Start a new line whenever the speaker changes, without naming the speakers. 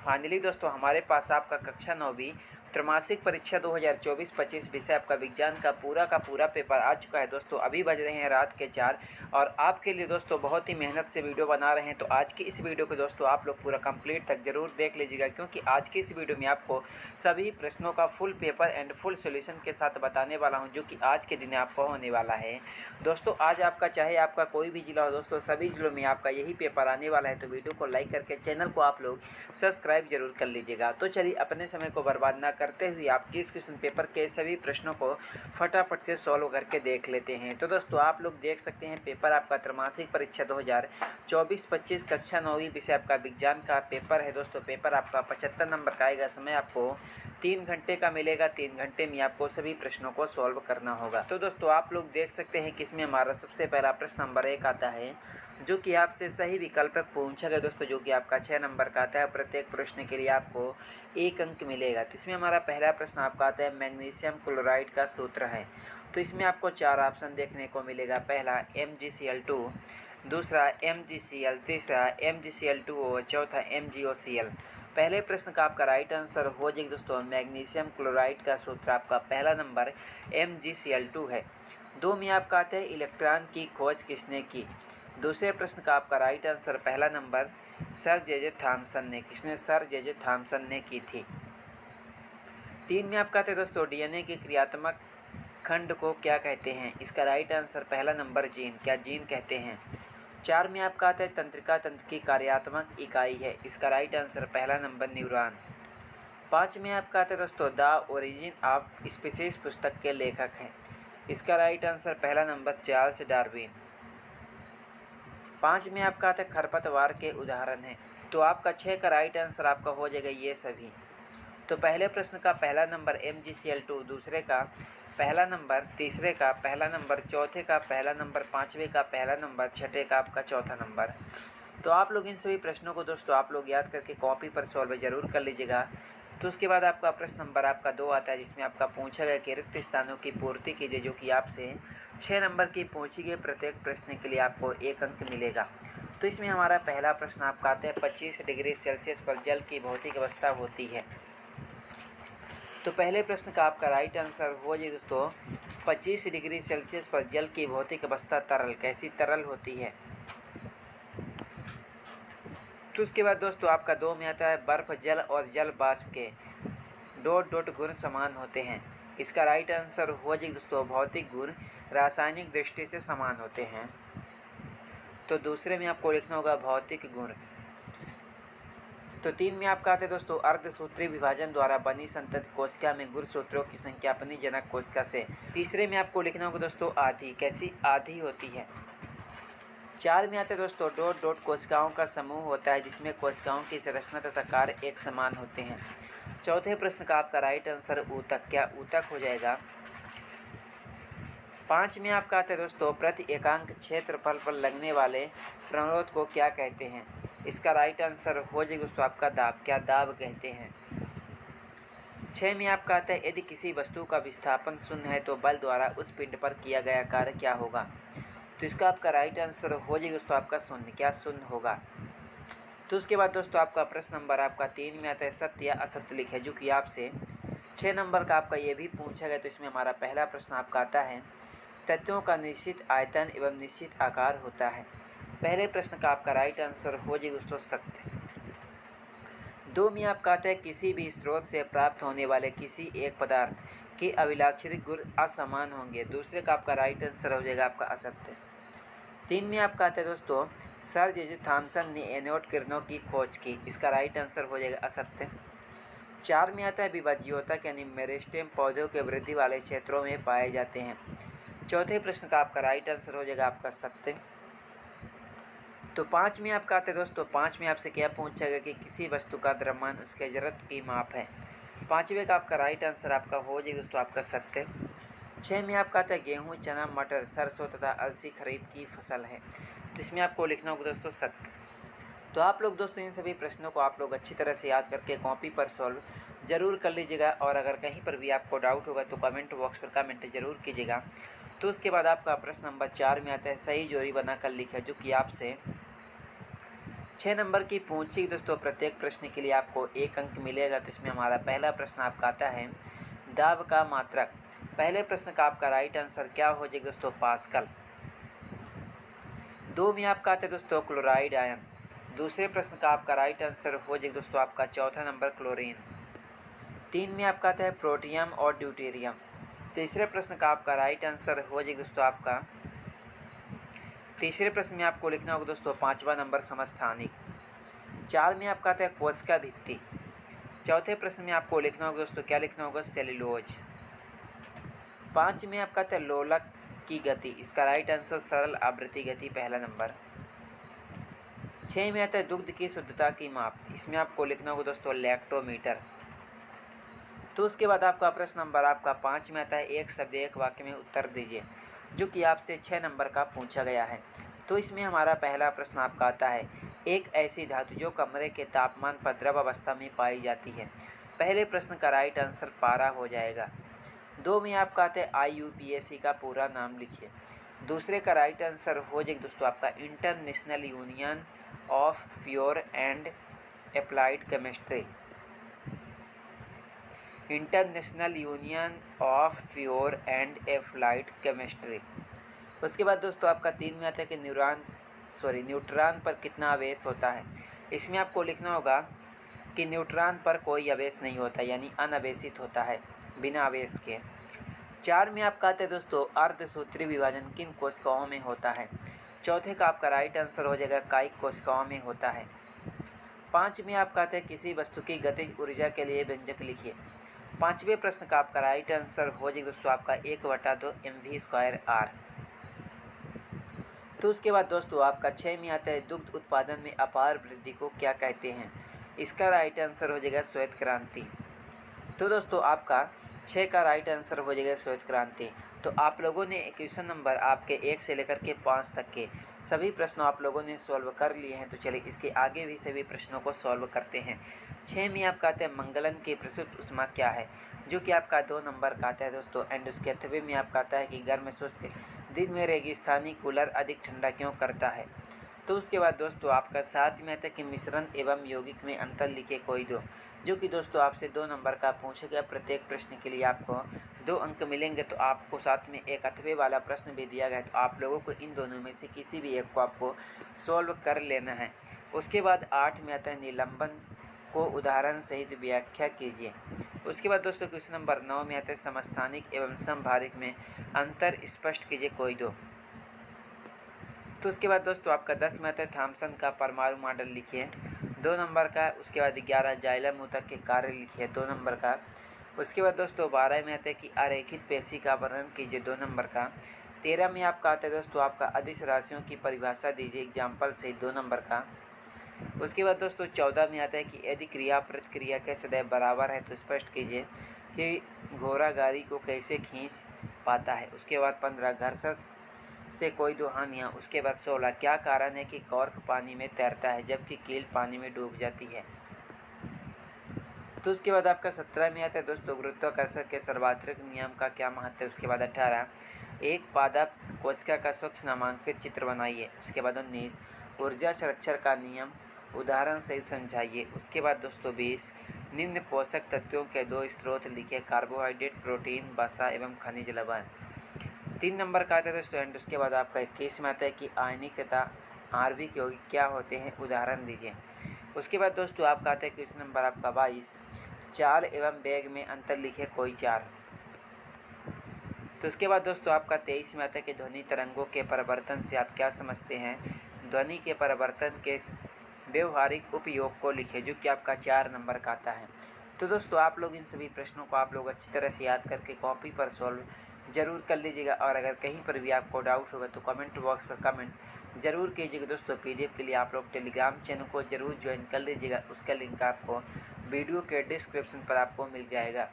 Finally दोस्तों हमारे पास आपका कक्षा 9वीं त्रैमासिक परीक्षा 2024-25 विषय आपका विज्ञान का पूरा पेपर आ चुका है दोस्तों। अभी बज रहे हैं रात के 4 और आपके लिए दोस्तों बहुत ही मेहनत से वीडियो बना रहे हैं। तो आज की इस वीडियो को दोस्तों आप लोग पूरा कंप्लीट तक जरूर देख लीजिएगा, क्योंकि आज की इस वीडियो में आपको सभी प्रश्नों का full paper and full solution के साथ बताने वाला हूँ, जो कि आज के दिन आपको होने वाला है। दोस्तों आज आपका चाहे आपका कोई भी जिला हो दोस्तों, सभी जिलों में आपका यही पेपर आने वाला है। तो वीडियो को लाइक करके चैनल को आप लोग सब्सक्राइब जरूर कर लीजिएगा। तो चलिए अपने समय को बर्बाद ना करते हुए आपके इस क्वेश्चन पेपर के सभी प्रश्नों को फटाफट से सॉल्व करके देख लेते हैं। तो दोस्तों आप लोग देख सकते हैं पेपर आपका त्रैमासिक परीक्षा 2024-25 कक्षा 9वीं विषय आपका विज्ञान का पेपर है दोस्तों। पेपर आपका 75 नंबर का आएगा। समय आपको 3 घंटे का मिलेगा। 3 घंटे में आपको सभी प्रश्नों को सॉल्व करना होगा। तो दोस्तों आप लोग देख सकते हैं कि इसमें हमारा सबसे पहला प्रश्न नंबर 1 आता है, जो कि आपसे सही विकल्प तक पूछा गया दोस्तों, जो कि आपका 6 नंबर का आता है। प्रत्येक प्रश्न के लिए आपको 1 अंक मिलेगा। तो इसमें हमारा पहला प्रश्न आपका आता है मैग्नीशियम क्लोराइड का सूत्र है। तो इसमें आपको 4 ऑप्शन देखने को मिलेगा। पहला MgCl2, दूसरा MgCl, तीसरा MgCl2O, चौथा MgOCl। पहले प्रश्न का आपका राइट आंसर हो जाएगा दोस्तों मैग्नीशियम क्लोराइड का सूत्र आपका पहला नंबर MgCl2 है। 2 में आपका आता है इलेक्ट्रॉन की खोज किसने की। दूसरे प्रश्न का आपका राइट आंसर पहला नंबर सर जे थॉमसन ने। किसने? सर जे थॉमसन ने की थी। 3 में आपका आता है दोस्तों DNA के क्रियात्मक खंड को क्या कहते हैं। इसका राइट आंसर पहला नंबर जीन। क्या जीन कहते हैं। 4 में आपका आता है तंत्रिका तंत्र की कार्यात्मक इकाई है। इसका राइट आंसर पहला नंबर न्यूरॉन। 5 में आपका आता है दोस्तों द ओरिजिन ऑफ स्पीसीज पुस्तक के लेखक हैं। इसका राइट आंसर पहला नंबर चार्ल्स डार्विन। 5 में आपका आता है खरपतवार के उदाहरण हैं। तो आपका 6 का राइट आंसर आपका हो जाएगा ये सभी। तो पहले प्रश्न का पहला नंबर MgCl2, दूसरे का पहला नंबर, तीसरे का पहला नंबर, चौथे का पहला नंबर, पाँचवें का पहला नंबर, छठे का आपका चौथा नंबर। तो आप लोग इन सभी प्रश्नों को दोस्तों आप लोग याद करके कॉपी पर सॉल्व जरूर कर लीजिएगा। तो उसके बाद आपका प्रश्न नंबर आपका 2 आता है, जिसमें आपका पूछा गया कि रिक्त स्थानों की पूर्ति कीजिए, जो कि आपसे 6 नंबर की पूछी गई। प्रत्येक प्रश्न के लिए आपको 1 अंक मिलेगा। तो इसमें हमारा पहला प्रश्न आपका आता है 25 डिग्री सेल्सियस पर जल की भौतिक अवस्था होती है। तो पहले प्रश्न का आपका राइट आंसर हो जाए दोस्तों 25 डिग्री सेल्सियस पर जल की भौतिक अवस्था तरल। कैसी? तरल होती है। तो उसके बाद दोस्तों आपका 2 में आता है बर्फ जल और जल बाष्प के डॉट डॉट गुण समान होते हैं। इसका राइट आंसर हो जाएगा दोस्तों भौतिक गुण रासायनिक दृष्टि से समान होते हैं। तो दूसरे में आपको लिखना होगा भौतिक गुण। तो 3 में आपका आता है दोस्तों अर्धसूत्री विभाजन द्वारा बनी संतत कोशिका में गुणसूत्रों की संख्या अपनी जनक कोशिका से। तीसरे में आपको लिखना होगा दोस्तों आधी। कैसी? आधी होती है। 4 में आता है दोस्तों डॉट डॉट कोशिकाओं का समूह होता है, जिसमें कोशिकाओं की संरचना तथा कार्य एक समान होते हैं। चौथे प्रश्न का आपका राइट आंसर ऊतक। क्या? ऊतक हो जाएगा। 5 में आपका आता है दोस्तों प्रति एकांक क्षेत्रफल पर लगने वाले प्रतिरोध को क्या कहते हैं। इसका राइट आंसर हो जाएगा दोस्तों आपका दाब। क्या? दाब कहते हैं। 6 में आपका आता है यदि किसी वस्तु का विस्थापन शून्य है तो बल द्वारा उस पिंड पर किया गया कार्य क्या होगा। तो इसका आपका राइट आंसर हो जाएगा दोस्तों आपका शून्य। क्या? शून्य होगा। तो उसके बाद दोस्तों आपका प्रश्न नंबर आपका 3 में आता है सत्य या असत्य लिखे, जो कि आपसे 6 नंबर का आपका ये भी पूछा गया। तो इसमें हमारा पहला प्रश्न आपका आता है तत्वों का निश्चित आयतन एवं निश्चित आकार होता है। पहले प्रश्न का आपका राइट आंसर हो जाएगा दोस्तों सत्य। 2 में आपका आता है किसी भी स्रोत से प्राप्त होने वाले किसी एक पदार्थ के अभिलाक्षित गुण असमान होंगे। दूसरे का आपका राइट आंसर हो जाएगा आपका असत्य। 3 में आपका आता है दोस्तों सर जे थॉमसन ने एनोड किरणों की खोज की। इसका राइट आंसर हो जाएगा असत्य। 4 में आता है विभाज्योतक यानी मेरिस्टेम पौधों के वृद्धि वाले क्षेत्रों में पाए जाते हैं। चौथे प्रश्न का आपका राइट आंसर हो जाएगा आपका सत्य। तो 5 में आपका आता है दोस्तों 5 में आपसे क्या पूछा गया कि किसी वस्तु का द्रव्यमान उसके जड़त्व की माप है। 5वें का आपका राइट आंसर आपका हो जाएगा दोस्तों आपका सत्य। 6 में आपका आता है गेहूँ, चना, मटर, सरसों तथा अलसी खरीफ की फसल है। तो इसमें आपको लिखना होगा दोस्तों सत्य। तो आप लोग दोस्तों इन सभी प्रश्नों को आप लोग अच्छी तरह से याद करके कॉपी पर सॉल्व जरूर कर लीजिएगा। और अगर कहीं पर भी आपको डाउट होगा तो कमेंट बॉक्स पर कमेंट जरूर कीजिएगा। तो उसके बाद आपका प्रश्न नंबर 4 में आता है सही जोड़ी बनाकर लिखें, जो कि आपसे 6 नंबर की पूंछी दोस्तों प्रत्येक प्रश्न के लिए आपको 1 अंक मिलेगा। तो इसमें हमारा पहला प्रश्न आपका आता है दाब का मात्रक। पहले प्रश्न का आपका राइट आंसर क्या हो जाएगा दोस्तों? पास्कल। 2 में आपका आता है दोस्तों क्लोराइड आयन। दूसरे प्रश्न का आपका राइट आंसर हो जाएगा दोस्तों आपका चौथा नंबर क्लोरीन। 3 में आपका आता है प्रोटियम और ड्यूटेरियम। तीसरे प्रश्न का आपका राइट आंसर हो जाएगा दोस्तों आपका तीसरे प्रश्न में आपको लिखना होगा दोस्तों 5वां नंबर समस्थानिक। 4 में आपका आता है कोशिका भित्ति। चौथे प्रश्न में आपको लिखना होगा दोस्तों क्या लिखना होगा? सेल्यूलोज। 5 में आपका आता है लोलक की गति। इसका राइट आंसर सरल आवृत्ति गति पहला नंबर। 6 में आता है दुग्ध की शुद्धता की माप। इसमें आपको लिखना होगा दोस्तों लैक्टोमीटर। तो उसके बाद आपका प्रश्न नंबर आपका 5 में आता है एक शब्द एक वाक्य में उत्तर दीजिए, जो कि आपसे 6 नंबर का पूछा गया है। तो इसमें हमारा पहला प्रश्न आपका आता है एक ऐसी धातु जो कमरे के तापमान पर द्रव अवस्था में पाई जाती है। पहले प्रश्न का राइट आंसर पारा हो जाएगा। 2 में आपका आता है IUPAC का पूरा नाम लिखिए। दूसरे का राइट आंसर हो जाएगा दोस्तों आपका international union of pure and applied chemistry. International union of pure and applied chemistry. उसके बाद दोस्तों आपका 3 में आता है कि न्यूट्रॉन पर कितना आवेश होता है। इसमें आपको लिखना होगा कि न्यूट्रॉन पर कोई आवेश नहीं होता, यानी अनावेशित होता है, बिना आवेश के। 4 में आपका आता है दोस्तों अर्धसूत्री विभाजन किन कोशिकाओं में होता है। चौथे का आपका राइट आंसर हो जाएगा कायिक कोशिकाओं में होता है। 5 में आपका आता है किसी वस्तु की गतिज ऊर्जा के लिए व्यंजक लिखिए। 5वें प्रश्न का आपका राइट आंसर हो जाएगा दोस्तों आपका 1/2 mv²r। तो उसके बाद दोस्तों आपका 6 में आता है दुग्ध उत्पादन में अपार वृद्धि को क्या कहते हैं। इसका राइट आंसर हो जाएगा श्वेत क्रांति। तो दोस्तों आपका 6 का राइट आंसर हो जाएगा श्वेत क्रांति। तो आप लोगों ने क्वेश्चन नंबर आपके 1 से लेकर के 5 तक के सभी प्रश्नों आप लोगों ने सॉल्व कर लिए हैं। तो चलिए इसके आगे भी सभी प्रश्नों को सॉल्व करते हैं। 6 में आपका आता है मंगलन की प्रसुप्त ऊष्मा क्या है, जो कि आपका 2 नंबर का आता है दोस्तों। एंड उसके 8वें में आपका आता है कि गर्म शुष्क दिन में रेगिस्तानी कूलर अधिक ठंडा क्यों करता है। तो उसके बाद दोस्तों आपका 7 में आता है कि मिश्रण एवं यौगिक में अंतर लिखे कोई दो, जो कि दोस्तों आपसे 2 नंबर का पूछा गया। प्रत्येक प्रश्न के लिए आपको 2 अंक मिलेंगे। तो आपको साथ में एक 8वें वाला प्रश्न भी दिया गया है। तो आप लोगों को इन दोनों में से किसी भी एक को आपको सॉल्व कर लेना है। उसके बाद 8 में आता है निलंबन को उदाहरण सहित व्याख्या कीजिए। उसके बाद दोस्तों क्वेश्चन नंबर 9 में आता है समस्थानिक एवं समभारिक में अंतर स्पष्ट कीजिए कोई दो। तो उसके बाद दोस्तों आपका 10 में आता है थॉमसन का परमाणु मॉडल लिखिए, 2 नंबर का। उसके बाद 11 जाइलम ऊतक के कार्य लिखिए, 2 नंबर का। उसके बाद दोस्तों 12 में आता है कि अरेखित पेशी का वर्णन कीजिए, 2 नंबर का। 13 में आपका आता है दोस्तों आपका अदिश राशियों की परिभाषा दीजिए एग्जाम्पल से, 2 नंबर का। उसके बाद दोस्तों 14 में आता है कि यदि क्रिया प्रतिक्रिया के सदैव बराबर है तो स्पष्ट कीजिए कि घोड़ा गाड़ी को कैसे खींच पाता है। उसके बाद 15 घर्षण से कोई दो हानियाँ। उसके बाद 16 क्या कारण है कि कॉर्क पानी में तैरता है जबकि कील पानी में डूब जाती है। तो उसके बाद आपका 17 में आता है दोस्तों गुरुत्वाकर्षण के सर्वाधिक नियम का क्या महत्व है। उसके बाद 18 एक पादप कोशिका का स्वच्छ नामांकित चित्र बनाइए। उसके बाद 19 ऊर्जा संरक्षण का नियम उदाहरण सहित समझाइए। उसके बाद दोस्तों 20 निम्न पोषक तत्वों के 2 स्रोत लिखे, कार्बोहाइड्रेट, प्रोटीन, वसा एवं खनिज लवण। 3 नंबर का आता है दोस्तों। एंड उसके बाद आपका 21 में आता है कि आयनिक तथा आणविक यौगिक क्या होते हैं, उदाहरण दीजिए। उसके बाद दोस्तों आपका आता है क्वेश्चन नंबर आपका 22 चाल एवं वेग में अंतर लिखे कोई 4। तो उसके बाद दोस्तों आपका 23 में आता है कि ध्वनि तरंगों के परिवर्तन से आप क्या समझते हैं। ध्वनि के परिवर्तन के व्यवहारिक उपयोग को लिखे, जो कि आपका 4 नंबर का आता है। तो दोस्तों आप लोग इन सभी प्रश्नों को आप लोग अच्छी तरह से याद करके कॉपी पर सॉल्व ज़रूर कर लीजिएगा। और अगर कहीं पर भी आपको डाउट होगा तो कमेंट बॉक्स पर कमेंट ज़रूर कीजिएगा। दोस्तों PDF के लिए आप लोग टेलीग्राम चैनल को ज़रूर ज्वाइन कर लीजिएगा। उसका लिंक आपको वीडियो के डिस्क्रिप्शन पर आपको मिल जाएगा।